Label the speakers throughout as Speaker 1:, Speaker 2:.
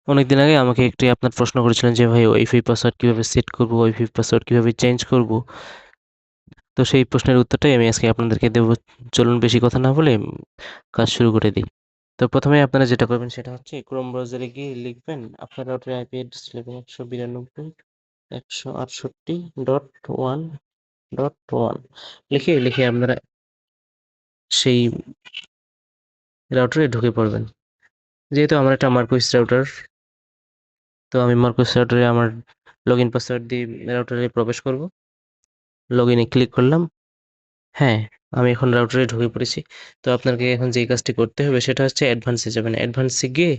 Speaker 1: অনেকদিন আগে আমাকে একটি আপনার প্রশ্ন করেছিলেন যে ভাই ওয়াইফাই পাসওয়ার্ড কিভাবে সেট করব, ওয়াইফাই পাসওয়ার্ড কিভাবে চেঞ্জ করব। তো সেই প্রশ্নের উত্তরটাই আমি আজকে আপনাদেরকে দেবো। চলুন বেশি কথা না বলে কাজ শুরু করে দিই। তো প্রথমে আপনারা যেটা করবেন সেটা হচ্ছে ক্রোম ব্রাউজারে গিয়ে লিখবেন আপনার রাউটারের আইপি অ্যাড্রেস লিখবেন 192.168.1.1 লিখে আপনারা সেই রাউটারে ঢুকে পড়বেন। যেহেতু আমার একটা মার্কুইস রাউটার, তো আমি মার্কুইস রাউটারে আমার লগ ইন পাসওয়ার্ড দিয়ে রাউটারে প্রবেশ করব। লগ ইনে ক্লিক করলাম। হ্যাঁ, আমি এখন রাউটারে ঢুকে পড়েছি। তো আপনাকে এখন যেই কাজটি করতে হবে সেটা হচ্ছে অ্যাডভান্সে যাবেন। অ্যাডভান্সে গিয়ে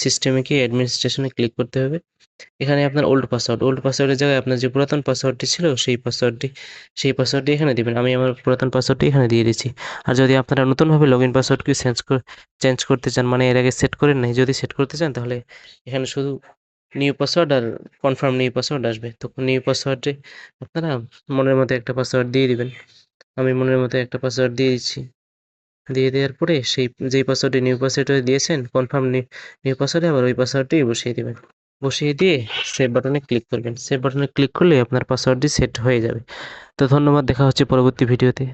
Speaker 1: সিস্টেমে গিয়ে অ্যাডমিনিস্ট্রেশনে ক্লিক করতে হবে। এখানে আপনার ওল্ড পাসওয়ার্ডের জায়গায় আপনার যে পুরাতন পাসওয়ার্ডটি ছিল সেই পাসওয়ার্ডটি এখানে দিবেন। আমি আমার পুরাতন পাসওয়ার্ডটি এখানে দিয়ে দিচ্ছি। আর যদি আপনারা নতুনভাবে লগইন পাসওয়ার্ডকে চেঞ্জ করতে চান, মানে এর আগে সেট করেন নাই, যদি সেট করতে চান তাহলে এখানে শুধু নিউ পাসওয়ার্ড আর কনফার্ম নিউ পাসওয়ার্ড আসবে। তো নিউ পাসওয়ার্ডে আপনারা মনের মতো একটা পাসওয়ার্ড দিয়ে দিবেন। আমি মনের মতো একটা পাসওয়ার্ড দিয়ে দিচ্ছি। দিয়ে দেওয়ার পরে যেই পাসওয়ার্ডে নিউ পাসওয়ার্ডটা দিয়েছেন কনফার্ম নিউ পাসওয়ার্ডে আবার ওই পাসওয়ার্ডটি বসিয়ে দিবেন। বসিয়ে দিয়ে সেভ বাটনে ক্লিক করবেন। সেভ বাটনে ক্লিক করলে আপনার পাসওয়ার্ডটি সেট হয়ে যাবে। তো ধন্যবাদ, দেখা হচ্ছে পরবর্তী ভিডিওতে।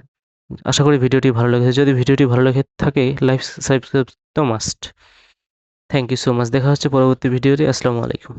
Speaker 1: আশা করি ভিডিওটি ভালো লেগেছে। যদি ভিডিওটি ভালো লেগে থাকে লাইক সাবস্ক্রাইব তো must. Thank you so much. দেখা হচ্ছে পরবর্তী ভিডিওতে। আসসালামু আলাইকুম।